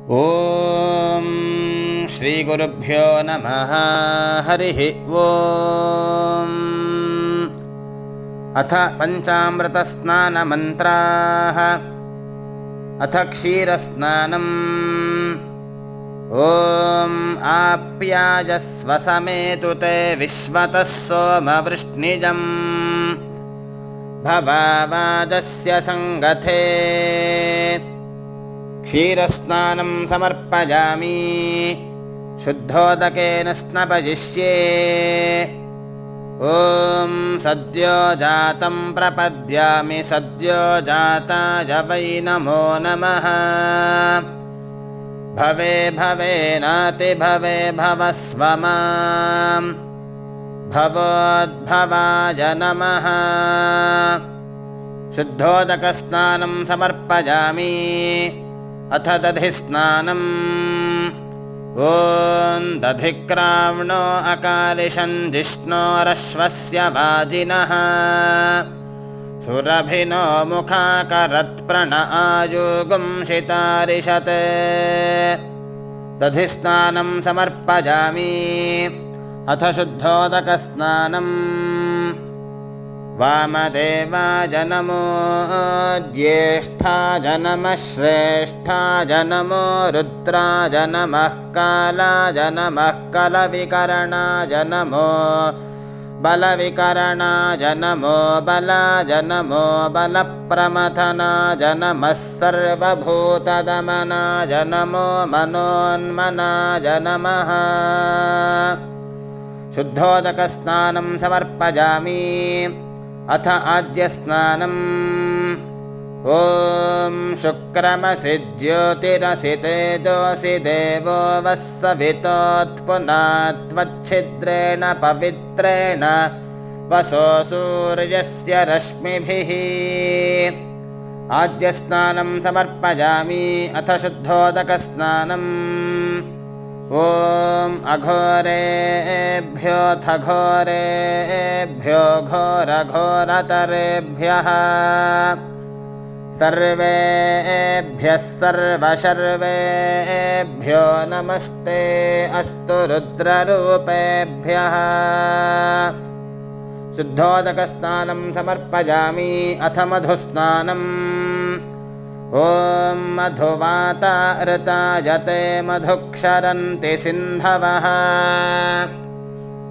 ಓಂ ಶ್ರೀ ಗುರುಭ್ಯೋ ನಮಃ. ಹರಿಃ ಓಂ. ಅಥ ಪಂಚಾಮೃತ ಸ್ನಾನ ಮಂತ್ರಾಃ. ಅಥ ಕ್ಷೀರಸ್ನಾನಂ. ಓಂ ಆಪ್ಯಾಯಸ್ವ ಸಮೇತುತೆ ವಿಶ್ವತಃ ಸೋಮವೃಷ್ಣಿಜಂ ಭವಾವಾಜಸ್ಯ ಸಂಗಥೇ. ಕ್ಷೀರಸ್ನಾನಂ ಸಮರ್ಪಯಾಮಿ ಶುದ್ಧೋದಕೇನ ಸ್ನಪಯಿಷ್ಯೇ. ಓಂ ಸದ್ಯೋ ಜಾತಂ ಪ್ರಪದ್ಯಾಮಿ ಸದ್ಯೋ ಜಾತಾಯ ವೈ ನಮೋ ನಮಃ. ಭವೆ ಭವೆ ನಾತಿ ಭವೆ ಭವಸ್ವ ಮಾಂ ಭವೋದ್ಭವಾಯ ನಮಃ. ಶುದ್ಧೋದಕಸ್ನಾನಂ ಸಮರ್ಪಯಾಮಿ. ಅಥ ದಧಿ ಸ್ನಾನಂ. ಓಂ ದಧಿಕ್ರಾವ್ಣೋ ಅಕಾಲಿಶನ್ ಜಿಷ್ಣೋರಶ್ವಸ್ಯ ವಾಜಿನಃ ಸುರಭಿನೋ ಮುಖಾಕರತ್ ಪ್ರಣ ಆಯುಗುಂ ಶಿತಾರಿಷತ್. ದಧಿ ಸ್ನಾನಂ ಸಮರ್ಪಯಾಮಿ. ಅಥ ಶುದ್ಧೋದಕಸ್ನಾನಂ. ವಾಮದೇವಾಯ ನಮೋ ಜ್ಯೇಷ್ಠಾಯ ನಮಃ ಶ್ರೇಷ್ಠಾಯ ನಮೋ ರುದ್ರಾಯ ನಮಃ ಕಾಲಾಯ ನಮಃ ಕಲವಿಕರಣಾಯ ನಮೋ ಬಲವಿಕರಣಾಯ ನಮೋ ಬಲಾಯ ನಮೋ ಬಲಪ್ರಮಥನಾಯ ನಮಃ ಸರ್ವಭೂತದಮನಾಯ ನಮೋ ಮನೋನ್ಮನಾಯ ನಮಃ. ಶುದ್ಧೋದಕಸ್ನಾನಂ ಸಮರ್ಪಯಾಮಿ. ಅಥ ಆಜ್ಯಸ್ನಾನಂ. ಓಂ ಶುಕ್ರಮಸಿ ಜ್ಯೋತಿರಸಿ ತೇಜೋಸಿ ದೇವೋ ವಸ್ಸವಿತೋತ್ಪುನಾತ್ವಚ್ಛಿದ್ರೇಣ ಪವಿತ್ರೇಣ ವಸೋ ಸೂರ್ಯಸ್ಯ ರಶ್ಮಿಭಿಃ. ಆಜ್ಯಸ್ನಾನಂ ಸಮರ್ಪಯಾಮಿ. ಅಥ ಶುದ್ಧೋದಕಸ್ನಾನಂ. ಓಂ ಅಘೋರೇಭ್ಯೋऽಥ ಘೋರೇಭ್ಯೋ ಘೋರಘೋರತರೇಭ್ಯಃ ಸರ್ವೇಭ್ಯಃ ಸರ್ವಶರ್ವೇಭ್ಯೋ ನಮಸ್ತೆ ಅಸ್ತು ರುದ್ರರೂಪೇಭ್ಯಃ. ಶುದ್ಧೋದಕಸ್ನಾನಂ ಸಮರ್ಪಯಾಮಿ. ಅಥ ಮಧುಸ್ನಾನಂ. ಓಂ ಮಧುವಾತಾಋತಾಯತೆ ಮಧುಕ್ಷರಂತಿ ಸಿಂಧವಃ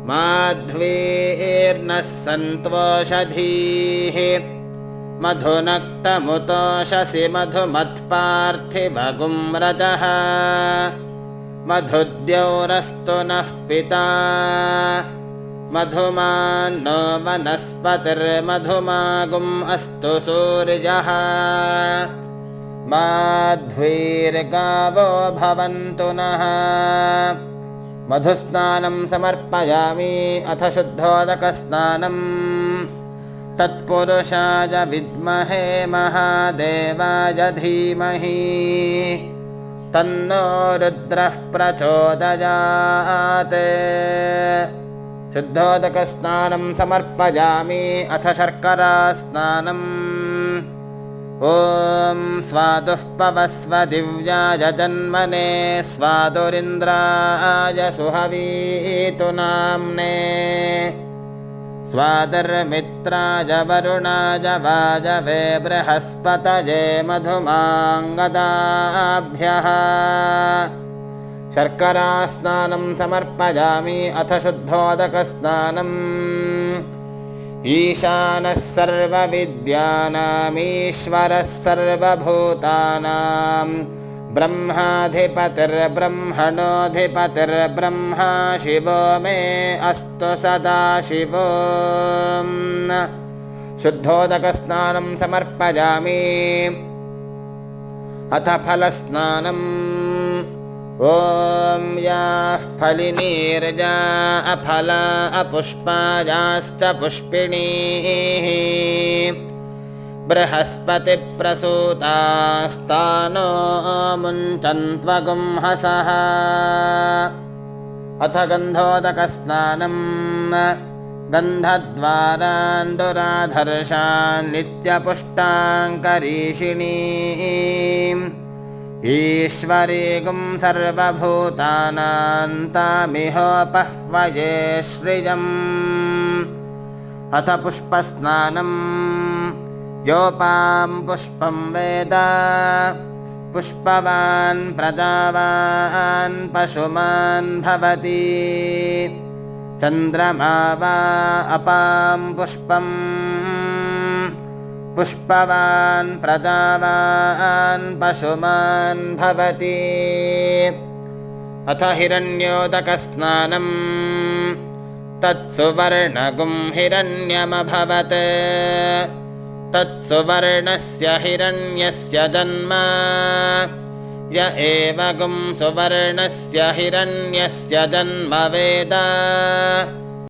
ಮಾಧ್ವೀರ್ನಃ ಸಂತ್ವೋಷಧೀಃ ಮಧುನಕ್ತಮುತೋಷಸಿ ಮಧುಮತ್ಪಾರ್ಥಿವಗುಂ ರಜಃ ಮಧುದ್ಯೌರಸ್ತು ನಃ ಪಿತಾ ಮಧುಮಾನ್ನೋ ವನಸ್ಪತಿರ್ಮಧುಮಾಗುಂ ಅಸ್ತು ಸೂರ್ಯಃ ಮಾಧ್ವೀರ್ಗಾವೋ ಭವಂತು ನಃ. ಮಧುಸ್ನಾನಂ ಸಮರ್ಪಯಾಮಿ. ಅಥ ಶುದ್ಧೋದಕಸ್ನಾನಂ. ತತ್ಪುರುಷಾಯ ವಿದ್ಮಹೇ ಮಹಾದೇವಾಯ ಧೀಮಹಿ ತನ್ನೋ ರುದ್ರಃ ಪ್ರಚೋದಯಾತ್. ಶುದ್ಧೋದಕಸ್ನಾನಂ ಸಮರ್ಪಯಾಮಿ. ಅಥ ಶರ್ಕರಾ ಸ್ನಾನಂ. ಓಂ ಸ್ವಾದುಃ ಪವಸ್ವ ದಿವ್ಯಾಯ ಜನ್ಮನೆ ಸ್ವಾದುರಿಂದ್ರಾಯ ಸುಹವೀತು ನಾಮ್ನೇ ಸ್ವಾದರ್ಮಿತ್ರಾಯ ವರುಣಾಯ ವಾಜವೇ ಬೃಹಸ್ಪತಯೇ ಮಧುಮಾಂಗದಾಭ್ಯಃ. ಶರ್ಕರಾ ಸ್ನಾನಂ ಸಮರ್ಪಯಾಮಿ. ಅಥ ಶುದ್ಧೋದಕಸ್ನಾನಂ. ಈಶಾನಃ ಸರ್ವವಿದ್ಯಾನಾಮೀಶ್ವರಃ ಸರ್ವಭೂತಾನಾಂ ಬ್ರಹ್ಮಾಧಿಪತಿರ್ಬ್ರಹ್ಮಣೋಧಿಪತಿರ್ಬ್ರಹ್ಮಾ ಶಿವೋ ಮೇ ಅಸ್ತು ಸದಾಶಿವೋ. ಶುದ್ಧೋದಕಸ್ನಾನಂ ಸಮರ್ಪಯಾಮಿ. ಅಥ ಫಲಸ್ನಾನಂ. ಓಂ ಯಾಃ ಫಲಿನೀರ್ಜಾ ಅಫಲಾ ಅಪುಷ್ಪಾಯಾಶ್ಚ ಪುಷ್ಪಿಣೀಃ ಬೃಹಸ್ಪತಿ ಪ್ರಸೂತಾಸ್ತಾನೋ ಮುಂಚನ್ತ್ವಗುಂಹಸಃ. ಅಥ ಗಂಧೋದಕಸ್ನಾನಂ. ಗಂಧದ್ವಾರಾಂದುರಾಧರ್ಷಾನ್ ನಿತ್ಯಪುಷ್ಟಾಂಕರೀಷಿಣೀಂ ईश्वरी गुं सर्वभूतानां तामिहोपह्वये श्रियम् अथ पुष्पस्नानम् योपां पुष्पं वेद पुष्पवान् प्रजावान् पशुमान् भवति चन्द्रमा वा अपां पुष्पम् पुष्पवान् प्रजावान् पशुमान् भवति अथ हिरण्योदकस्नानम् तत्सुवर्णगुं हिरण्यमभवत् तत्सुवर्णस्य हिरण्यस्य जन्म य एव गुं सुवर्णस्य हिरण्यस्य जन्म वेद